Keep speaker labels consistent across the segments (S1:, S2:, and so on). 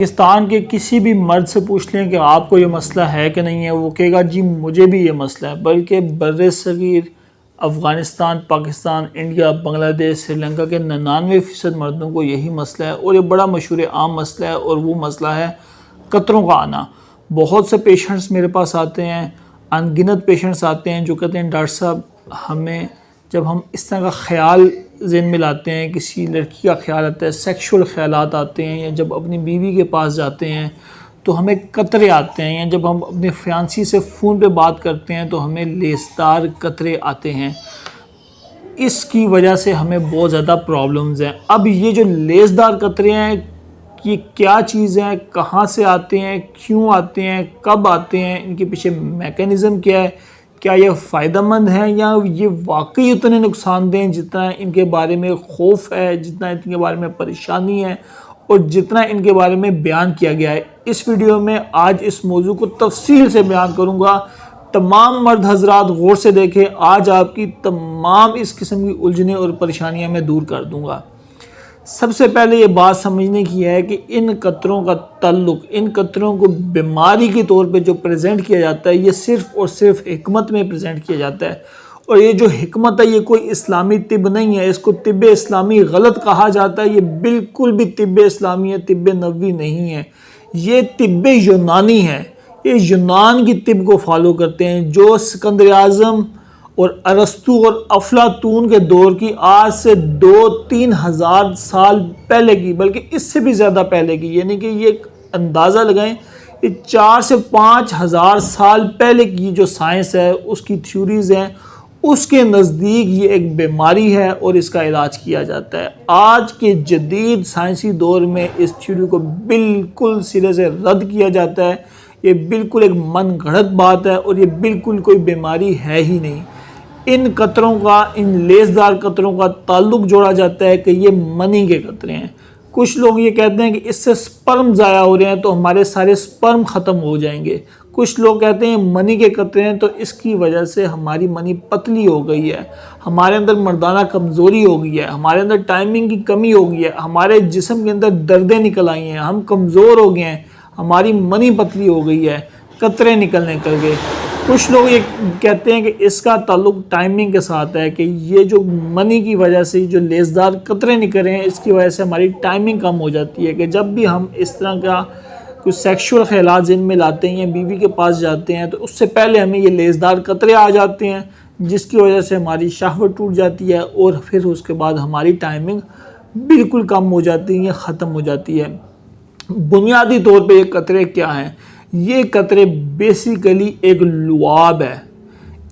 S1: पाकिस्तान के किसी भी मर्द से पूछ लें कि आपको ये मसला है कि नहीं है, वो कहेगा जी मुझे भी ये मसला है। बल्कि बर्र-ए-सग़ीर अफ़गानिस्तान, पाकिस्तान, इंडिया, बांग्लादेश, श्रीलंका के 99% मर्दों को यही मसला है और ये बड़ा मशहूर आम मसला है। और वो मसला है कतरों का आना। बहुत से पेशेंट्स मेरे पास आते हैं, अनगिनत पेशेंट्स आते हैं जो कहते हैं डॉक्टर साहब हमें जब हम इस तरह का ख्याल ज़हन में लाते हैं, किसी लड़की का ख्याल आता है, सेक्सुअल ख्यालात आते हैं, या जब अपनी बीवी के पास जाते हैं तो हमें कतरे आते हैं, या जब हम अपने फियांसी से फ़ोन पे बात करते हैं तो हमें लेसदार कतरे आते हैं। इसकी वजह से हमें बहुत ज़्यादा प्रॉब्लम्स हैं। अब ये जो लेसदार कतरे हैं, ये क्या चीज़ है, कहाँ से आते हैं, क्यों आते हैं, कब आते हैं, इनके पीछे मैकेनिज़्म क्या है, क्या ये फ़ायदेमंद है या ये वाकई उतने नुकसानदेह हैं जितना इनके बारे में खौफ है, जितना इनके बारे में परेशानी है और जितना इनके बारे में बयान किया गया है। इस वीडियो में आज इस मौजू को तफसील से बयान करूँगा। तमाम मर्द हजरात गौर से देखें, आज आपकी तमाम इस किस्म की उलझनें और परेशानियाँ मैं दूर कर दूँगा। सबसे पहले ये बात समझने की है कि इन कतरों का ताल्लुक़, इन कतरों को बीमारी के तौर पे जो प्रेजेंट किया जाता है, ये सिर्फ़ और सिर्फ हिकमत में प्रेजेंट किया जाता है। और ये जो हिकमत है ये कोई इस्लामी तिब नहीं है। इसको तिब इस्लामी गलत कहा जाता है। ये बिल्कुल भी तिब इस्लामी है, तिब नबवी नहीं है, ये तिब यूनानी है। ये यूनान की तिब को फॉलो करते हैं जो सिकंदर आज़म और अरस्तु और अफलातून के दौर की, आज से 2-3 हज़ार साल पहले की, बल्कि इससे भी ज़्यादा पहले की, यानी कि ये अंदाज़ा लगाएं ये 4 से 5 हज़ार साल पहले की जो साइंस है, उसकी थ्योरीज़ हैं, उसके नज़दीक ये एक बीमारी है और इसका इलाज किया जाता है। आज के जदीद साइंसी दौर में इस थ्योरी को बिल्कुल सिरे से रद्द किया जाता है। ये बिल्कुल एक मन गढ़ंत बात है और ये बिल्कुल कोई बीमारी है ही नहीं। इन कतरों का, इन लेसदार कतरों का ताल्लुक़ जोड़ा जाता है कि ये मनी के कतरे हैं। कुछ लोग ये कहते हैं कि इससे स्पर्म ज़ाया हो रहे हैं तो हमारे सारे स्पर्म ख़त्म हो जाएंगे। कुछ लोग कहते हैं मनी के कतरे हैं तो इसकी वजह से हमारी मनी पतली हो गई है, हमारे अंदर मर्दाना कमज़ोरी हो गई है, हमारे अंदर टाइमिंग की कमी हो गई है, हमारे जिस्म के अंदर दर्दें निकल आई हैं, हम कमज़ोर हो गए हैं, हमारी मनी पतली हो गई है, कतरे निकलने कर गए। कुछ लोग ये कहते हैं कि इसका ताल्लुक़ टाइमिंग के साथ है, कि ये जो मनी की वजह से जो लेसदार कतरे निकल रहे हैं इसकी वजह से हमारी टाइमिंग कम हो जाती है, कि जब भी हम इस तरह का कुछ सेक्सुअल ख्यालात जिनमें लाते हैं या बीवी के पास जाते हैं तो उससे पहले हमें ये लेसदार कतरे आ जाते हैं, जिसकी वजह से हमारी शहवत टूट जाती है और फिर उसके बाद हमारी टाइमिंग बिल्कुल कम हो जाती है या ख़त्म हो जाती है। बुनियादी तौर पर ये कतरे क्या हैं? ये कतरे बेसिकली एक लुआब है,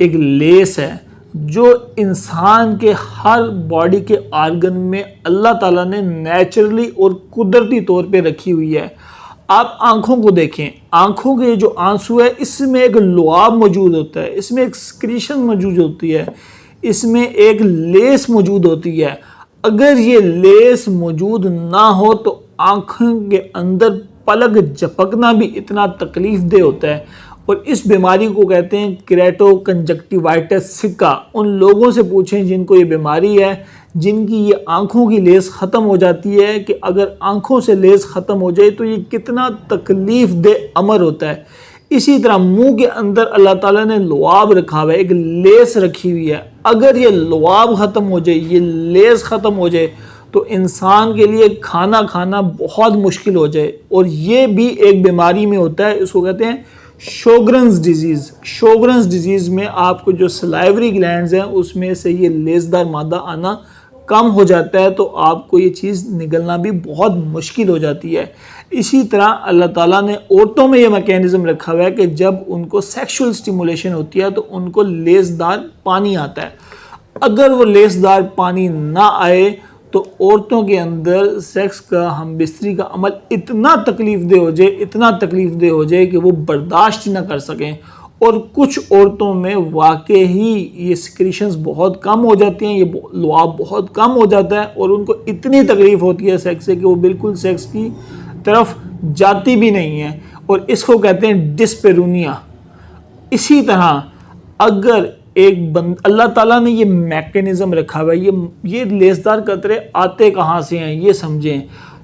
S1: एक लेस है जो इंसान के हर बॉडी के आर्गन में अल्लाह ताला ने नेचुरली और कुदरती तौर पे रखी हुई है। आप आँखों को देखें, आँखों के जो आंसू है इसमें एक लुआब मौजूद होता है, इसमें एक सक्रीशन मौजूद होती है, इसमें एक लेस मौजूद होती है। अगर ये लेस मौजूद ना हो तो आँखों के अंदर पलक झपकना भी इतना तकलीफ दे होता है। और इस बीमारी को कहते हैं केराटो कंजक्टिवाइटिस सिका। उन लोगों से पूछें जिनको ये बीमारी है, जिनकी ये आँखों की लेस ख़त्म हो जाती है, कि अगर आँखों से लेस ख़त्म हो जाए तो ये कितना तकलीफ़ दे अमर होता है। इसी तरह मुंह के अंदर अल्लाह ताला ने लुआब रखा हुआ है, एक लेस रखी हुई है। अगर ये लुआब ख़त्म हो जाए, ये लेस ख़त्म हो जाए तो इंसान के लिए खाना खाना बहुत मुश्किल हो जाए। और ये भी एक बीमारी में होता है, इसको कहते हैं शोगरन्स डिजीज़। शोगरन्स डिजीज़ में आपको जो सलाइवरी ग्लैंड्स हैं उसमें से ये लेसदार मादा आना कम हो जाता है, तो आपको ये चीज़ निगलना भी बहुत मुश्किल हो जाती है। इसी तरह अल्लाह ताला ने औरतों में ये मैकेनिज़्म रखा हुआ है कि जब उनको सेक्सुअल स्टिमुलेशन होती है तो उनको लेसदार पानी आता है। अगर वो लेसदार पानी ना आए तो औरतों के अंदर सेक्स का, हम बिस्तरी का अमल इतना तकलीफ़ दे हो जाए, इतना तकलीफ़ दे हो जाए कि वो बर्दाश्त ही ना कर सकें। और कुछ औरतों में वाकई ही ये सिक्रीशंस बहुत कम हो जाती हैं, ये लुआब बहुत कम हो जाता है और उनको इतनी तकलीफ़ होती है सेक्स से कि वो बिल्कुल सेक्स की तरफ जाती भी नहीं है, और इसको कहते हैं डिस्पेरूनिया। इसी तरह अगर अल्लाह ताला ने ये मैकेनिज़्म रखा हुआ है, ये लेसदार कतरे आते कहाँ से हैं ये समझें।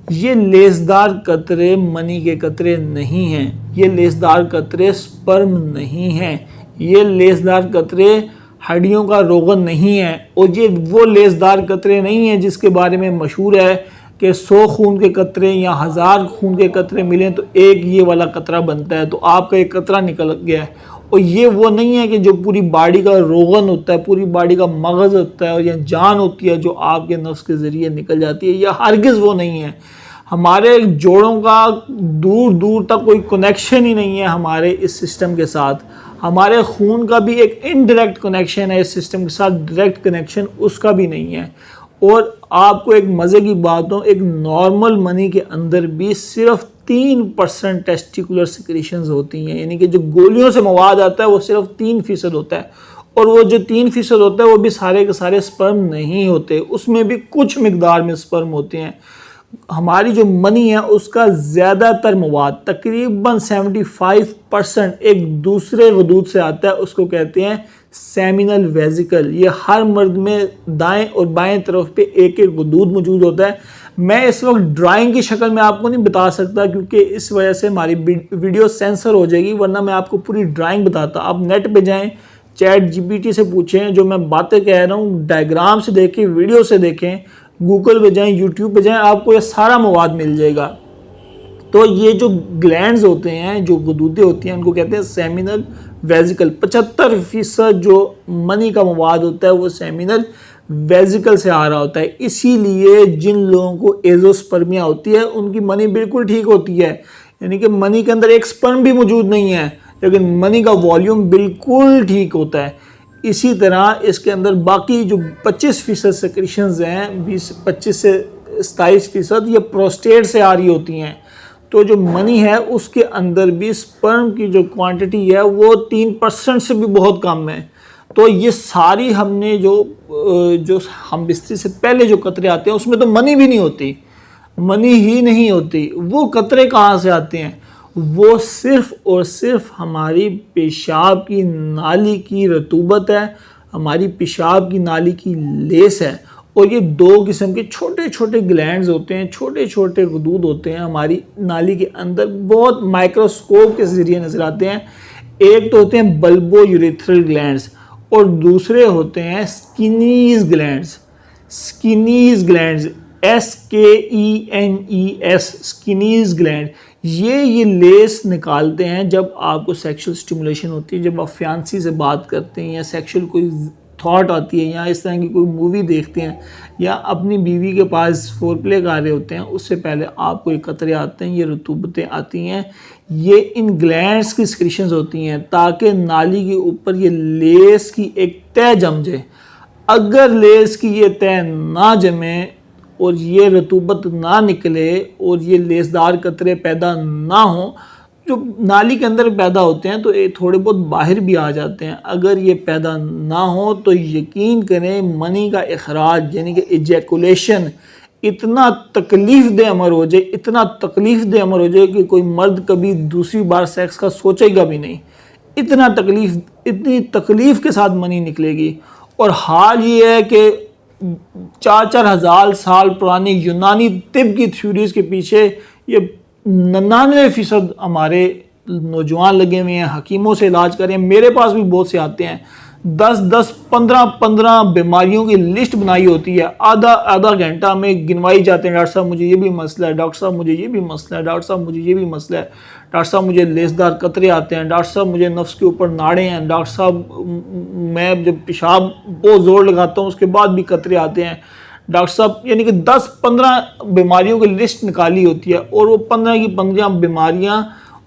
S1: ये लेसदार कतरे मनी के कतरे नहीं हैं, ये लेसदार कतरे स्पर्म नहीं हैं, ये लेसदार कतरे हड्डियों का रोगन नहीं है, और ये वो लेसदार कतरे नहीं हैं जिसके बारे में मशहूर है कि 100 खून के कतरे या 1000 खून के कतरे मिलें तो एक ये वाला कतरा बनता है, तो आपका एक कतरा निकल गया है। और ये वो नहीं है कि जो पूरी बॉडी का रोगन होता है, पूरी बॉडी का मगज़ होता है और या जान होती है जो आपके नफ्स के ज़रिए निकल जाती है, या हरगिज़ वो नहीं है। हमारे जोड़ों का दूर दूर तक कोई कनेक्शन ही नहीं है हमारे इस सिस्टम के साथ। हमारे खून का भी एक इनडायरेक्ट कनेक्शन है इस सिस्टम के साथ, डायरेक्ट कनेक्शन उसका भी नहीं है। और आपको एक मज़े की बात हो, एक नॉर्मल मनी के अंदर भी सिर्फ 3% टेस्टिकुलर सिक्रीशंस होती हैं, यानी कि जो गोलियों से मवाद आता है वो सिर्फ 3% होता है, और वो जो 3% होता है वो भी सारे के सारे स्पर्म नहीं होते, उसमें भी कुछ मिकदार में स्पर्म होते हैं। हमारी जो मनी है उसका ज़्यादातर मवाद तकरीबन 75% एक दूसरे वदूद से आता है, उसको कहते हैं सेमिनल वेजिकल। ये हर मर्द में दाएं और बाएं तरफ पे एक एक वदूद मौजूद होता है। मैं इस वक्त ड्राइंग की शक्ल में आपको नहीं बता सकता क्योंकि इस वजह से हमारी वीडियो सेंसर हो जाएगी, वरना मैं आपको पूरी ड्राइंग बताता। आप नेट पे जाएं, चैट जीपीटी से पूछें, जो मैं बातें कह रहा हूँ डायग्राम से देखें, वीडियो से देखें, गूगल पे जाएं, यूट्यूब पे जाएं, आपको ये सारा मवाद मिल जाएगा। तो ये जो ग्लैंड्स होते हैं, जो गदूदें होती हैं, उनको कहते हैं सेमिनल वेजिकल। 75% जो मनी का मवाद होता है वो सेमिनल वेजिकल से आ रहा होता है। इसीलिए जिन लोगों को एजोस्पर्मिया होती है उनकी मनी बिल्कुल ठीक होती है, यानी कि मनी के अंदर एक स्पर्म भी मौजूद नहीं है, लेकिन मनी का वॉल्यूम बिल्कुल ठीक होता है। इसी तरह इसके अंदर बाकी जो 25% सेक्रेशंस हैं, 25 से 27%, ये प्रोस्टेट से आ रही होती हैं। तो जो मनी है उसके अंदर भी स्पर्म की जो क्वांटिटी है वो 3% से भी बहुत कम है। तो ये सारी हमने जो हम बिस्तरी से पहले जो कतरे आते हैं उसमें तो मनी भी नहीं होती, मनी ही नहीं होती। वो कतरे कहाँ से आते हैं? वो सिर्फ और सिर्फ हमारी पेशाब की नाली की रतूबत है, हमारी पेशाब की नाली की लेस है। और ये 2 किस्म के छोटे छोटे ग्लैंड्स होते हैं, छोटे छोटे गदूद होते हैं हमारी नाली के अंदर, बहुत माइक्रोस्कोप के ज़रिए नज़र आते हैं। एक तो होते हैं बल्बो यूरेथ्रल ग्लैंड्स और दूसरे होते हैं Skene's glands. Skene's glands SKENES, Skene's gland. ये लेस निकालते हैं जब आपको सेक्सुअल स्टिमुलेशन होती है, जब आप फैंसी से बात करते हैं या सेक्सुअल कोई थॉट आती है या इस तरह की कोई मूवी देखते हैं या अपनी बीवी के पास फोरप्ले कर रहे होते हैं, उससे पहले आपको ये कतरे आते हैं, ये रतूबतें आती हैं। ये इन ग्लैंड्स की सिक्रीशंस होती हैं ताकि नाली के ऊपर ये लेस की एक तह जम जाए। अगर लेस की ये तह ना जमे और ये रतूबत ना निकले और ये लेसदार कतरे पैदा ना हो, जो नाली के अंदर पैदा होते हैं तो ये थोड़े बहुत बाहर भी आ जाते हैं। अगर ये पैदा ना हो तो यकीन करें मनी का इखराज यानी कि इजैकुलेशन इतना तकलीफ़ दे अमर हो जाए, इतना तकलीफ़ दे अमर हो जाए कि कोई मर्द कभी दूसरी बार सेक्स का सोचेगा भी नहीं। इतनी तकलीफ़ के साथ मनी निकलेगी। और हाल ये है कि 4-4 हज़ार साल पुरानी यूनानी तिब की थ्योरीज़ के पीछे ये 99% हमारे नौजवान लगे हुए हैं, हकीमों से इलाज करें। मेरे पास भी बहुत से आते हैं, 10-10, 15-15 बीमारियों की लिस्ट बनाई होती है, आधा घंटा में गिनवाई जाते हैं। डॉक्टर साहब मुझे ये भी मसला है, डॉक्टर साहब मुझे ये भी मसला है, डॉक्टर साहब मुझे ये भी मसला है, डॉक्टर साहब मुझे लेसदार कतरे आते हैं, डॉक्टर साहब मुझे नफ्स के ऊपर नाड़े हैं, डॉक्टर साहब मैं जब पेशाब बहुत ज़ोर लगाता हूँ उसके बाद भी कतरे आते हैं, डॉक्टर साहब। यानी कि 10-15 बीमारियों की लिस्ट निकाली होती है और वो 15 की 15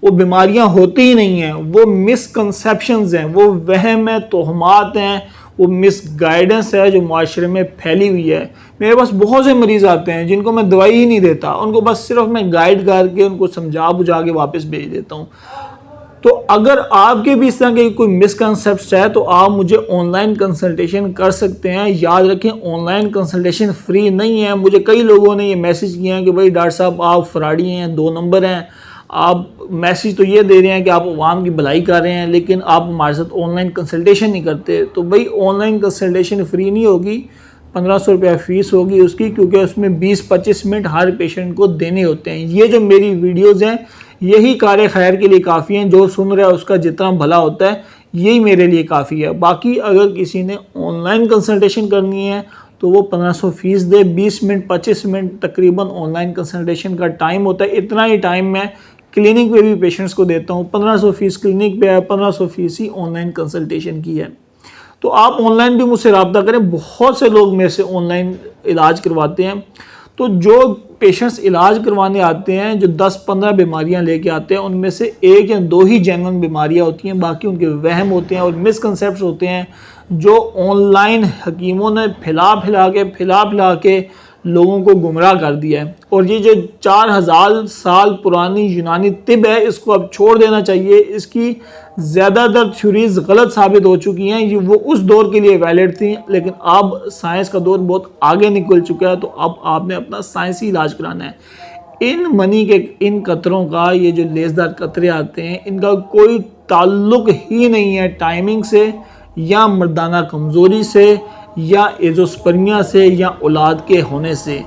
S1: बीमारियाँ होती ही नहीं हैं। वो मिसकंसेप्शंस हैं, वो वहम है, तोहमात हैं, वो मिसगाइडेंस है जो माशरे में फैली हुई है। मेरे पास बहुत से मरीज़ आते हैं जिनको मैं दवाई ही नहीं देता, उनको बस सिर्फ मैं गाइड करके उनको समझा बुझा के वापस भेज देता हूँ। तो अगर आपके भी इस तरह के कोई मिसकंसेप्ट है तो आप मुझे ऑनलाइन कंसल्टेशन कर सकते हैं। याद रखें ऑनलाइन कंसल्टेशन फ्री नहीं है। मुझे कई लोगों ने ये मैसेज किया है कि भाई डॉक्टर साहब आप फ्रॉडी हैं, 2 नंबर हैं, आप मैसेज तो ये दे रहे हैं कि आप अवाम की भलाई कर रहे हैं लेकिन आप हमारे साथ ऑनलाइन कंसल्टेशन नहीं करते। तो भाई ऑनलाइन कंसल्टेशन फ्री नहीं होगी, 1500 रुपया फ़ीस होगी उसकी, क्योंकि उसमें 20-25 मिनट हर पेशेंट को देने होते हैं। ये जो मेरी वीडियोज़ हैं यही कार खैर के लिए काफ़ी हैं, जो सुन रहा है उसका जितना भला होता है यही मेरे लिए काफ़ी है। बाकी अगर किसी ने ऑनलाइन कंसल्टेशन करनी है तो वो 1500 फ़ीस दे, 20 मिनट 25 मिनट तकरीबन ऑनलाइन कंसल्टेशन का टाइम होता है। इतना ही टाइम मैं क्लिनिक पे भी पेशेंट्स को देता हूँ। 1500 फ़ीस क्लिनिक पे है, 1500 फ़ीस ही ऑनलाइन कंसल्टेशन की है। तो आप ऑनलाइन भी मुझसे रब्ता करें, बहुत से लोग मेरे से ऑनलाइन इलाज करवाते हैं। तो जो पेशेंट्स इलाज करवाने आते हैं, जो 10-15 बीमारियां लेके आते हैं, उनमें से 1 या 2 ही जेन्युइन बीमारियां होती हैं, बाकी उनके वहम होते हैं और मिसकंसेप्ट्स होते हैं जो ऑनलाइन हकीमों ने फिला के लोगों को गुमराह कर दिया है। और ये जो 4000 साल पुरानी यूनानी तिब है, इसको अब छोड़ देना चाहिए। इसकी ज़्यादातर थ्योरीज गलत साबित हो चुकी हैं। ये वो उस दौर के लिए वैलिड थी, लेकिन अब साइंस का दौर बहुत आगे निकल चुका है, तो अब आपने अपना साइंसी इलाज कराना है। इन मनी के इन कतरों का, ये जो लेसदार कतरे आते हैं, इनका कोई ताल्लुक ही नहीं है टाइमिंग से या मर्दाना कमज़ोरी से या एजोस्पर्मिया से या औलाद के होने से।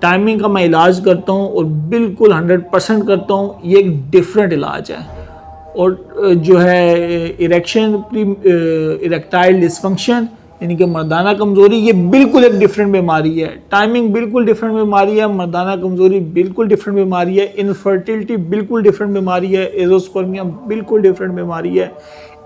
S1: टाइमिंग का मैं इलाज करता हूँ और बिल्कुल 100% करता हूँ। ये एक डिफरेंट इलाज है। और जो है इरेक्टाइल डिसफंक्शन यानी कि मर्दाना कमज़ोरी, ये बिल्कुल एक डिफरेंट बीमारी है। टाइमिंग बिल्कुल डिफरेंट बीमारी है, मर्दाना कमज़ोरी बिल्कुल डिफरेंट बीमारी है, इनफर्टिलिटी बिल्कुल डिफरेंट बीमारी है, एजोस्पर्मिया बिल्कुल डिफरेंट बीमारी है।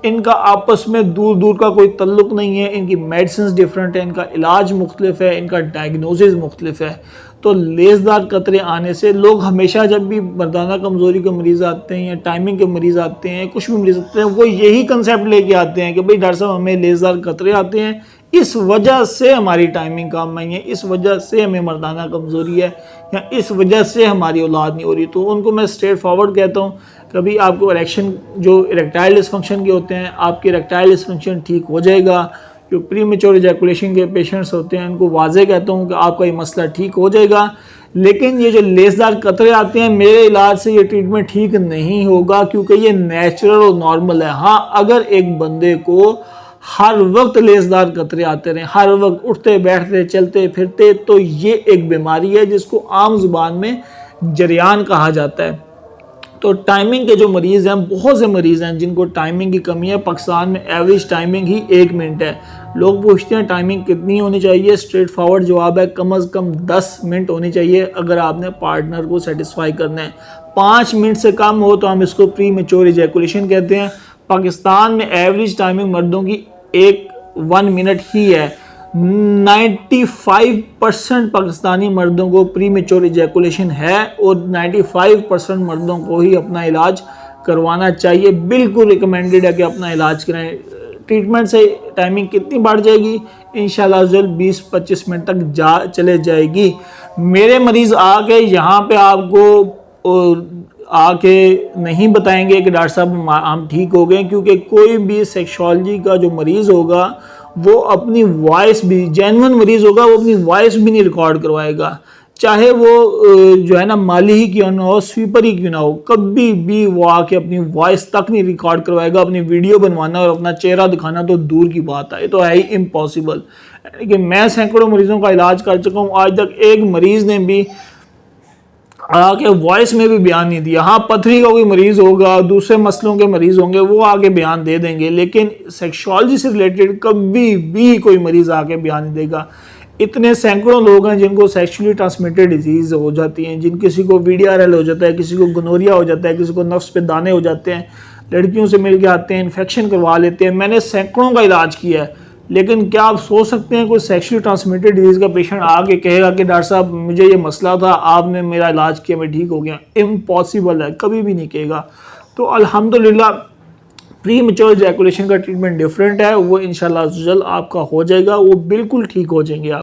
S1: इनका आपस में दूर दूर का कोई तल्लुक नहीं है। इनकी मेडिसिन डिफरेंट है, इनका इलाज मुख्तलिफ है, इनका डायग्नोसिस मुख्तलिफ है। तो लेसदार कतरे आने से लोग हमेशा, जब भी मर्दाना कमज़ोरी के मरीज़ आते हैं या टाइमिंग के मरीज़ आते हैं, कुछ भी मरीज़ आते हैं, वो यही कंसेप्ट लेके आते हैं कि भाई डॉक्टर साहब हमें लेसदार कतरे आते हैं, इस वजह से हमारी टाइमिंग काम नहीं है, इस वजह से हमें मर्दाना कमज़ोरी है या इस वजह से हमारी औलाद नहीं हो रही। तो उनको मैं स्ट्रेट फॉरवर्ड कहता हूँ, कभी आपको इरेक्शन जो इरेक्टाइल डिसफंक्शन के होते हैं, आपके इरेक्टाइल डिसफंक्शन ठीक हो जाएगा। जो प्री मेच्योर इजैकुलेशन के पेशेंट्स होते हैं, उनको वाजे कहता हूँ कि आपका ये मसला ठीक हो जाएगा। लेकिन ये जो लेसदार कतरे आते हैं, मेरे इलाज से ये ट्रीटमेंट ठीक नहीं होगा, क्योंकि ये नेचुरल और नॉर्मल है। हाँ, अगर एक बंदे को हर वक्त लेसदार कतरे आते रहे, हर वक्त उठते बैठते चलते फिरते, तो ये एक बीमारी है जिसको आम जुबान में जरियान कहा जाता है। तो टाइमिंग के जो मरीज़ हैं, बहुत से मरीज़ हैं जिनको टाइमिंग की कमी है। पाकिस्तान में एवरेज टाइमिंग ही 1 मिनट है। लोग पूछते हैं टाइमिंग कितनी होनी चाहिए, स्ट्रेट फॉरवर्ड जवाब है कम से कम 10 मिनट होनी चाहिए अगर आपने पार्टनर को सेटिस्फाई करना है। 5 मिनट से कम हो तो हम इसको प्री मेच्योर इजैकुलेशन कहते हैं। पाकिस्तान में एवरेज टाइमिंग मर्दों की 1 मिनट ही है। 95% पाकिस्तानी मर्दों को प्री मेच्योर इजैकुलेशन है और 95% मर्दों को ही अपना इलाज करवाना चाहिए। बिल्कुल रिकमेंडेड है कि अपना इलाज कराएं। ट्रीटमेंट से टाइमिंग कितनी बढ़ जाएगी, इंशाल्लाह 20-25 मिनट तक चले जाएगी। मेरे मरीज़ आके यहाँ पे आपको आके नहीं बताएंगे कि डॉक्टर साहब हम ठीक हो गए, क्योंकि कोई भी सेक्सुअलॉजी का जो मरीज़ होगा वो अपनी वॉइस भी, जेन्युइन मरीज़ होगा, वो अपनी वॉइस भी नहीं रिकॉर्ड करवाएगा, चाहे वो जो है ना माली ही क्यों ना हो, स्वीपर ही क्यों ना हो, कभी भी वो आके अपनी वॉइस तक नहीं रिकॉर्ड करवाएगा। अपनी वीडियो बनवाना और अपना चेहरा दिखाना तो दूर की बात है, ये तो है ही इम्पॉसिबल। लेकिन मैं सैकड़ों मरीज़ों का इलाज कर चुका हूँ, आज तक एक मरीज़ ने भी आके वॉइस में भी बयान नहीं दिया। हाँ, पथरी का कोई मरीज़ होगा, दूसरे मसलों के मरीज़ होंगे, वो आके बयान दे देंगे, लेकिन सेक्सुअलॉजी से रिलेटेड कभी भी कोई मरीज़ आके बयान नहीं देगा। इतने सैकड़ों लोग हैं जिनको सेक्सुअली ट्रांसमिटेड डिजीज़ हो जाती हैं, जिन किसी को VDRL हो जाता है, किसी को गोनोरिया हो जाता है, किसी को नफ्स पे दाने हो जाते हैं, लड़कियों से मिल के आते हैं, इन्फेक्शन करवा लेते हैं। मैंने सैकड़ों का इलाज किया है, लेकिन क्या आप सोच सकते हैं कोई सेक्सुअली ट्रांसमिटेड डिजीज़ का पेशेंट आके कहेगा कि डॉक्टर साहब मुझे ये मसला था, आपने मेरा इलाज किया, मैं ठीक हो गया? इम्पॉसिबल है, कभी भी नहीं कहेगा। तो अल्हम्दुलिल्लाह प्री मेच्योर इजैकुलेशन का ट्रीटमेंट डिफरेंट है, वो इंशाल्लाह जल्द आपका हो जाएगा, वो बिल्कुल ठीक हो जाएंगे आप।